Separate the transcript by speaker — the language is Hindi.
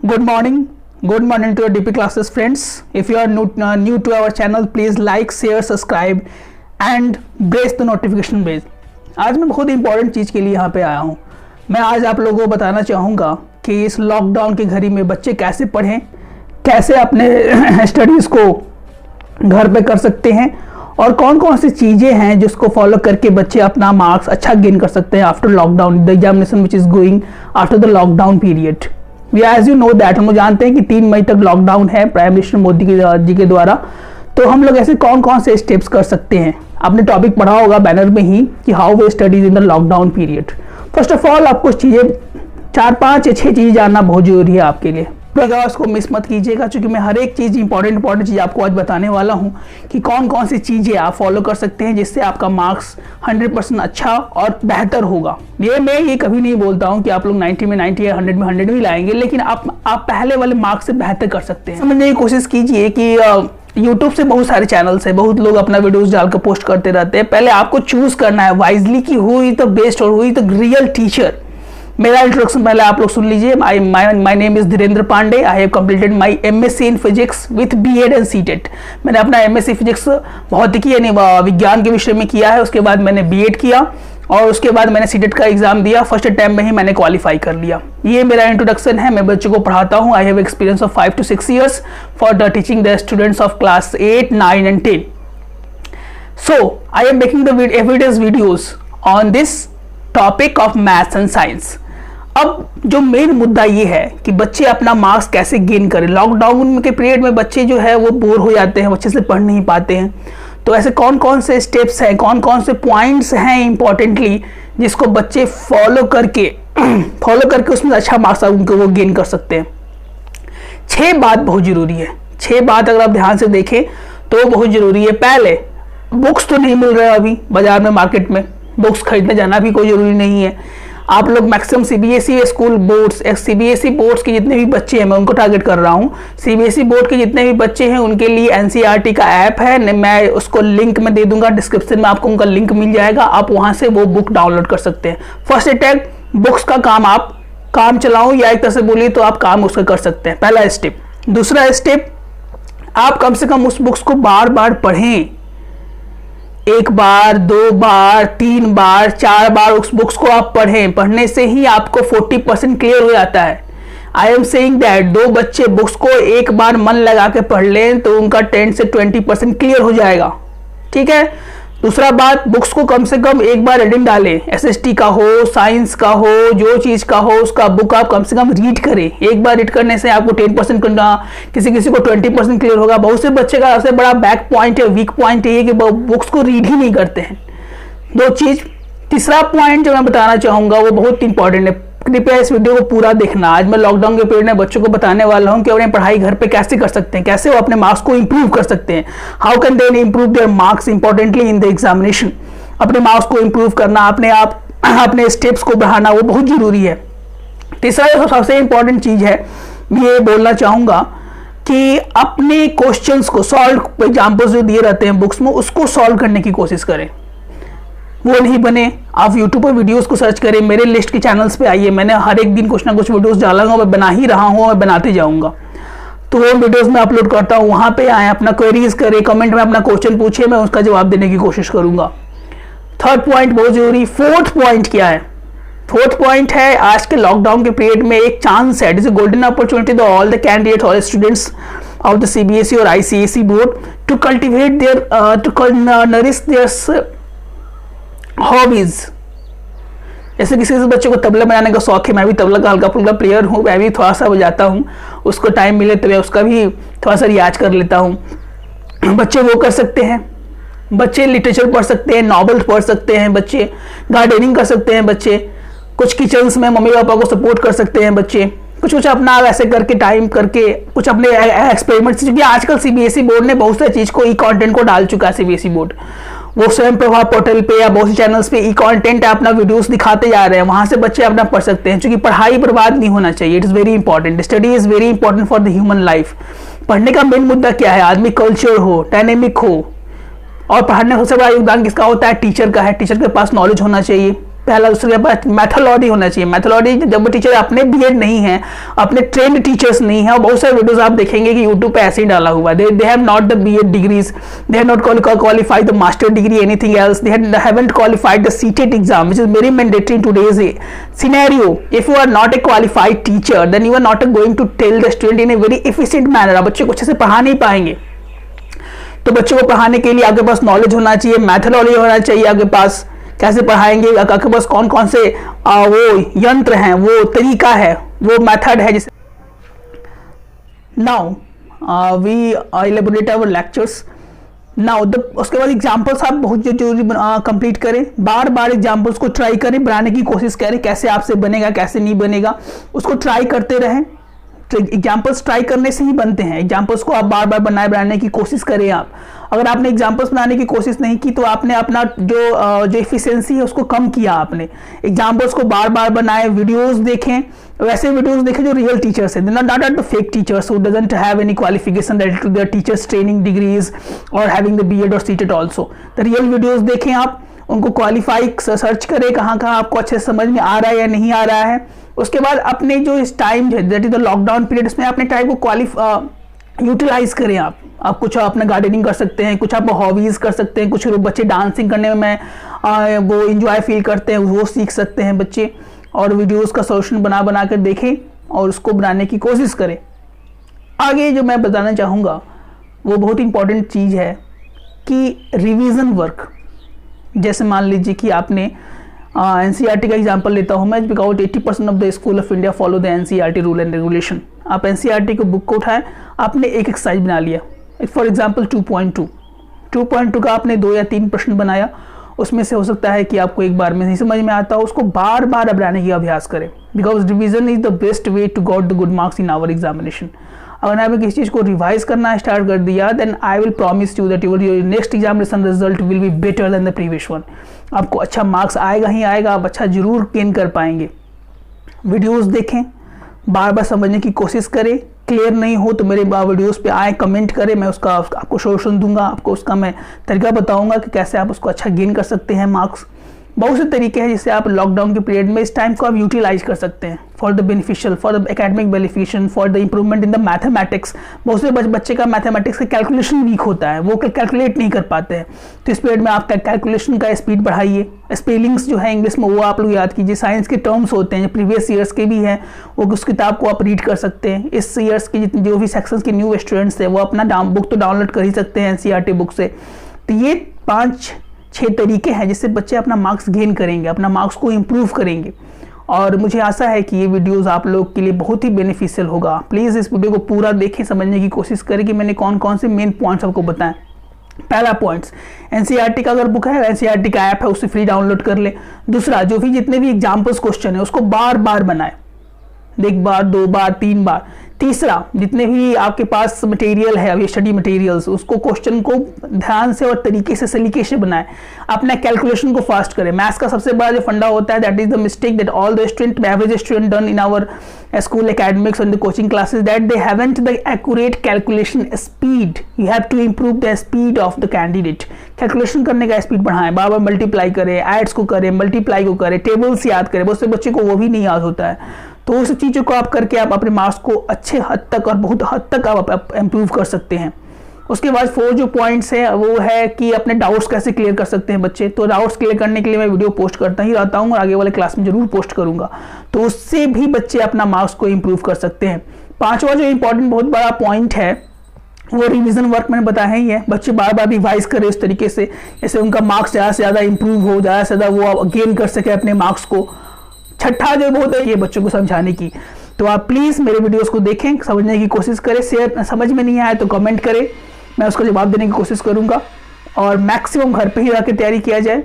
Speaker 1: Good morning to your DP classes friends. If you are new to our channel, please like, share, subscribe and press the notification bell. आज मैं बहुत इंपॉर्टेंट चीज़ के लिए यहाँ पे आया हूँ। मैं आज आप लोगों को बताना चाहूँगा कि इस लॉकडाउन की घड़ी में बच्चे कैसे पढ़ें, कैसे अपने स्टडीज़ को घर पे कर सकते हैं और कौन कौन सी चीज़ें हैं जिसको फॉलो करके बच्चे अपना मार्क्स अच्छा गेन कर सकते हैं after lockdown, the examination which is going after the lockdown period. As you know that, हम जानते हैं कि 3 मई तक लॉकडाउन है प्राइम मिनिस्टर मोदी जी के द्वारा। तो हम लोग ऐसे कौन कौन से स्टेप्स कर सकते हैं, आपने टॉपिक पढ़ा होगा बैनर में ही कि how way studies in the lockdown period. First of all आपको चीज़ें 4, 5 या 6 चीज़ें जानना बहुत जरूरी है आपके लिए। उसको मिस मत कीजिएगा, क्योंकि मैं हर एक चीज़ इंपॉर्टेंट चीज़ आपको आज बताने वाला हूँ कि कौन कौन सी चीज़ें आप फॉलो कर सकते हैं जिससे आपका मार्क्स 100% अच्छा और बेहतर होगा। मैं कभी नहीं बोलता हूँ कि आप लोग 90 में 90 या 100 में 100 भी लाएंगे, लेकिन आप पहले वाले मार्क्स से बेहतर कर सकते हैं। समझने की कोशिश कीजिए कि यूट्यूब से बहुत सारे चैनल्स है, बहुत लोग अपना वीडियोस डालकर पोस्ट करते रहते हैं। पहले आपको चूज करना है वाइजली कि हु इज द बेस्ट और who is the real teacher. मेरा इंट्रोडक्शन पहले आप लोग सुन लीजिए। My name is Dhirendra Pandey. I have completed my MSc in physics with BEd and CTET. मैंने अपना एमएससी फिजिक्स भौतिकी यानी विज्ञान के विषय में किया है। उसके बाद मैंने बीएड किया और उसके बाद मैंने सीटेट का एग्जाम दिया। फर्स्ट अटेम्प्ट में ही मैंने क्वालिफाई कर लिया। ये मेरा इंट्रोडक्शन है। मैं बच्चों को पढ़ाता हूँ। I have experience of 5 to 6 years for the teaching the students of class 8, 9 and 10. So I am making the evidence videos on this topic of maths and science. अब जो मेन मुद्दा ये है कि बच्चे अपना मार्क्स कैसे गेन करें। लॉकडाउन के पीरियड में बच्चे जो है वो बोर हो जाते हैं, अच्छे से पढ़ नहीं पाते हैं। तो ऐसे कौन कौन से स्टेप्स हैं, कौन कौन से पॉइंट्स हैं इंपॉर्टेंटली जिसको बच्चे फॉलो करके उसमें अच्छा मार्क्स उनको वो गेन कर सकते हैं। 6 बात बहुत जरूरी है। 6 बात अगर आप ध्यान से देखें तो बहुत जरूरी है। पहले, बुक्स तो नहीं मिल रहे अभी बाजार में, मार्केट में बुक्स खरीदने जाना भी कोई जरूरी नहीं है। आप लोग maximum CBSE school boards, CBSE boards के जितने भी बच्चे हैं, मैं उनको टारगेट कर रहा हूँ। सीबीएसई बोर्ड के जितने भी बच्चे हैं उनके लिए एनसीईआरटी का ऐप है, मैं उसको लिंक में दे दूंगा डिस्क्रिप्शन में, आपको उनका लिंक मिल जाएगा। आप वहां से वो बुक डाउनलोड कर सकते हैं। फर्स्ट अटैक बुक्स का काम आप काम चलाओ या एक तरह से बोलिए तो आप काम उसका कर सकते हैं, पहला स्टेप। दूसरा स्टेप, आप कम से कम उस बुक्स को बार बार पढ़ें। 1 बार, 2 बार, 3 बार, 4 बार उस बुक्स को आप पढ़ें। पढ़ने से ही आपको 40% क्लियर हो जाता है। आई एम सेइंग दैट 2 बच्चे बुक्स को 1 बार मन लगा के पढ़ लें तो उनका 10 से 20% क्लियर हो जाएगा। ठीक है। दूसरा बात, बुक्स को कम से कम 1 बार रीडिंग डालें। एसएसटी का हो, साइंस का हो, जो चीज का हो, उसका बुक आप कम से कम रीड करें। 1 बार रीड करने से आपको 10% किसी को 20% क्लियर होगा। बहुत से बच्चे का सबसे बड़ा बैक पॉइंट है, वीक पॉइंट है कि बुक्स को रीड ही नहीं करते हैं। 2 चीज। तीसरा पॉइंट जो मैं बताना चाहूंगा वो बहुत इंपॉर्टेंट है। कृपया इस वीडियो को पूरा देखना। आज मैं लॉकडाउन के पीरियड में बच्चों को बताने वाला हूं कि अपने पढ़ाई घर पे कैसे कर सकते हैं, कैसे वो अपने मार्क्स को इंप्रूव कर सकते हैं। How can they improve there marks importantly in the examination. अपने मार्क्स को इंप्रूव करना, अपने स्टेप्स को बढ़ाना वो बहुत जरूरी है। तीसरा जो सबसे इंपॉर्टेंट चीज है, ये बोलना चाहूंगा कि अपने क्वेश्चंस को सॉल्व, एग्जाम्पल्स जो दिए रहते हैं बुक्स में, उसको सॉल्व करने की कोशिश करें। वो नहीं बने, आप यूट्यूब पर वीडियोस को सर्च करें, मेरे लिस्ट के चैनल्स पे आइए। मैंने हर एक दिन कुछ ना कुछ वीडियोस डालूंगा, मैं बना ही रहा हूँ, मैं बनाते जाऊंगा। तो वो वीडियोस मैं अपलोड करता हूँ, वहां पे आए, अपना क्वेरीज करें, कमेंट में अपना क्वेश्चन पूछे, मैं उसका जवाब देने की कोशिश करूंगा। 3rd पॉइंट बहुत जरूरी। 4th पॉइंट क्या है? 4th पॉइंट है, आज के लॉकडाउन के पीरियड में एक चांस है, it's a golden opportunity the all the candidate, all students of the CBSE और ICSE board to cultivate their to nourish their hobbies. जैसे किसी बच्चे को तबला बजाने का शौक है, मैं भी तबला का हल्का फुल्का प्लेयर हूँ, मैं भी थोड़ा सा बजाता हूँ। उसको टाइम मिले तो मैं उसका भी थोड़ा सा रियाज कर लेता हूँ। बच्चे वो कर सकते हैं, बच्चे लिटरेचर पढ़ सकते हैं, नॉवेल्स पढ़ सकते हैं, बच्चे गार्डनिंग कर सकते हैं, बच्चे कुछ किचन्स में मम्मी पापा को सपोर्ट कर सकते हैं, बच्चे कुछ अपना ऐसे करके टाइम करके कुछ अपने एक्सपेरिमेंट्स, क्योंकि आजकल सीबीएसई बोर्ड ने बहुत सारी चीज़ को ई कंटेंट को डाल चुका है। सीबीएसई बोर्ड वो स्वयं प्रभा पोर्टल पे या बहुत से चैनल्स पे ई कंटेंट अपना वीडियोस दिखाते जा रहे हैं, वहां से बच्चे अपना पढ़ सकते हैं। क्योंकि पढ़ाई बर्बाद नहीं होना चाहिए। It is very important, study is very important for the human life. पढ़ने का मेन मुद्दा क्या है? आदमी कल्चर हो, डायनेमिक हो, और पढ़ने का सबसे बड़ा योगदान किसका होता है? टीचर का है। टीचर के पास नॉलेज होना चाहिए। पहला, दूसरे पास मैथोलॉजी होना चाहिए। मैथोलॉजी जब टीचर अपने बीएड नहीं है, अपने ट्रेंड टीचर्स नहीं है, और बहुत सारे वीडियोस आप देखेंगे कि यूट्यूब पे ऐसे ही डाला हुआ है, they have not the BEd degrees, they have not qualified the master degree, anything else, they haven't qualified the CTET exam which is very mandatory in today's scenario. If you are not a qualified teacher then you are not going to tell the student in a very efficient manner. आप बच्चे को अच्छे से पढ़ा नहीं पाएंगे। तो बच्चों को पढ़ाने के लिए आपके पास नॉलेज होना चाहिए, मैथोलॉजी होना चाहिए आपके पास, कैसे पढ़ाएंगे, आपके पास कौन कौन से वो यंत्र हैं, वो तरीका है, वो मेथड है। जिसे now we elaborate our lectures now. उसके बाद एग्जाम्पल्स आप बहुत जरूरी कंप्लीट करें, बार बार एग्जाम्पल्स को ट्राई करें, बनाने की कोशिश करें, कैसे आपसे बनेगा कैसे नहीं बनेगा उसको ट्राई करते रहें। तो एग्जाम्पल्स ट्राई करने से ही बनते हैं, एग्जाम्पल्स को आप बार बार बनाने की कोशिश करें। आप अगर आपने एग्जाम्पल्स बनाने की कोशिश नहीं की तो आपने अपना जो एफिशिएंसी है उसको कम किया। आपने एग्जाम्पल्स को बार बार बनाए, वीडियोस देखें, वैसे वीडियोस देखें जो रियल टीचर्स हैं, not the fake teachers who doesn't have any qualification related to their teachers training degrees और हैविंग द बीएड और CTET also. The real videos देखें, आप उनको क्वालिफाई सर्च करें, कहाँ कहाँ आपको अच्छे समझ में आ रहा है या नहीं आ रहा है। उसके बाद अपने जो इस टाइम है that is the lockdown period, इसमें अपने टाइम को यूटिलाइज करें। आप कुछ अपना गार्डनिंग कर सकते हैं, कुछ आप हॉबीज कर सकते हैं, कुछ बच्चे डांसिंग करने में वो इंजॉय फील करते हैं, वो सीख सकते हैं बच्चे। और वीडियोस का सॉल्यूशन बना कर देखें और उसको बनाने की कोशिश करें। आगे जो मैं बताना चाहूँगा वो बहुत इंपॉर्टेंट चीज़ है कि रिवीजन वर्क। जैसे मान लीजिए कि आपने एनसीईआरटी का एग्जांपल लेता हूं मैं, because 80% of the school of India follow the NCERT rule and regulation. आप एनसीईआरटी को बुक को उठाएं, आपने एक एक्सरसाइज बना लिया, फॉर एग्जांपल 2.2 का आपने 2 या 3 प्रश्न बनाया। उसमें से हो सकता है कि आपको एक बार में नहीं समझ में आता हो, उसको बार बार बनाने की अभ्यास करें, because revision is the best way to got the good marks in our examination. अगर आपने किसी चीज़ को रिवाइज करना स्टार्ट कर दिया then I will promise you that your next examination result will be better than the previous one. आपको अच्छा मार्क्स आएगा ही आएगा, आप अच्छा जरूर गेन कर पाएंगे। वीडियोस देखें, बार बार समझने की कोशिश करें, क्लियर नहीं हो तो मेरे वीडियोस पे आए, कमेंट करें, मैं उसका आपको सोल्यूशन दूंगा, आपको उसका मैं तरीका बताऊंगा कि कैसे आप उसको अच्छा गेन कर सकते हैं मार्क्स। बहुत से तरीके हैं जिससे आप लॉकडाउन के पीरियड में इस टाइम को आप यूटिलाइज कर सकते हैं for the beneficial, for the academic beneficial, for the improvement in the mathematics. बहुत से बच्चे का मैथमेटिक्स का कैलकुलेशन वीक होता है, वो कैलकुलेट नहीं कर पाते हैं, तो इस पीरियड में आप कैलकुलेशन का स्पीड बढ़ाइए। स्पेलिंग्स जो है इंग्लिश में वो आप लोग याद कीजिए, साइंस के टर्म्स होते हैं प्रीवियस ईयर्स के भी हैं, वो उस किताब को आप रीड कर सकते हैं। इस ईयर्स के जितने जो भी सेक्शंस के न्यू स्टूडेंट्स हैं वो अपना बुक तो डाउनलोड कर ही सकते हैं एनसीईआरटी बुक से। तो ये 5-6 तरीके हैं जिससे बच्चे अपना मार्क्स गेन करेंगे, अपना मार्क्स को इम्प्रूव करेंगे। और मुझे आशा है कि ये वीडियोस आप लोग के लिए बहुत ही बेनिफिशियल होगा। प्लीज़ इस वीडियो को पूरा देखें, समझने की कोशिश करें कि मैंने कौन कौन से मेन पॉइंट्स आपको बताएं। पहला पॉइंट्स, एनसीईआरटी का अगर बुक है, एनसीईआरटी का ऐप है, उससे फ्री डाउनलोड कर ले। दूसरा, जो भी जितने भी एग्जाम्पल्स क्वेश्चन है उसको बार बार बनाए, 1 बार 2 बार 3 बार। तीसरा, जितने भी आपके पास मटेरियल है अभी स्टडी मटेरियल्स, उसको क्वेश्चन को ध्यान से और तरीके से सलीके से बनाए, अपना कैलकुलेशन को फास्ट करें। मैथ्स का सबसे बड़ा जो फंडा होता है that is the mistake that all the student, average student done in our school academics and the coaching classes, that they haven't the accurate calculation speed. You have to improve the speed of the candidate. Calculation करने का स्पीड बढ़ाएं, बार बार मल्टीप्लाई करें, एड्स को करें, मल्टीप्लाई को करें, टेबल्स याद करें। बहुत से बच्चे को वो भी नहीं याद होता है, तो उस चीज़ों को आप करके आप अपने मार्क्स को अच्छे हद तक और बहुत हद तक आप इम्प्रूव कर सकते हैं। उसके बाद 4 जो पॉइंट्स है वो है कि अपने डाउट्स कैसे क्लियर कर सकते हैं बच्चे। तो डाउट्स क्लियर करने के लिए मैं वीडियो पोस्ट करता ही रहता हूँ और आगे वाले क्लास में जरूर पोस्ट करूंगा, तो उससे भी बच्चे अपना मार्क्स को इम्प्रूव कर सकते हैं। 5वां जो इंपॉर्टेंट बहुत बड़ा पॉइंट है वो रिवीजन वर्क मैंने बताया ही है। बच्चे बार बार रिवाइज करें उस तरीके से जैसे उनका मार्क्स ज़्यादा से ज़्यादा इंप्रूव हो, ज़्यादा से ज़्यादा वो गेन कर सके अपने मार्क्स को। 6ठा जो बहुत है ये बच्चों को समझाने की। तो आप प्लीज़ मेरे वीडियोज़ को देखें, समझने की कोशिश करें, शेयर समझ में नहीं आए तो कमेंट करें, मैं उसका जवाब देने की कोशिश करूंगा और मैक्सिमम घर पे ही रह के तैयारी किया जाए।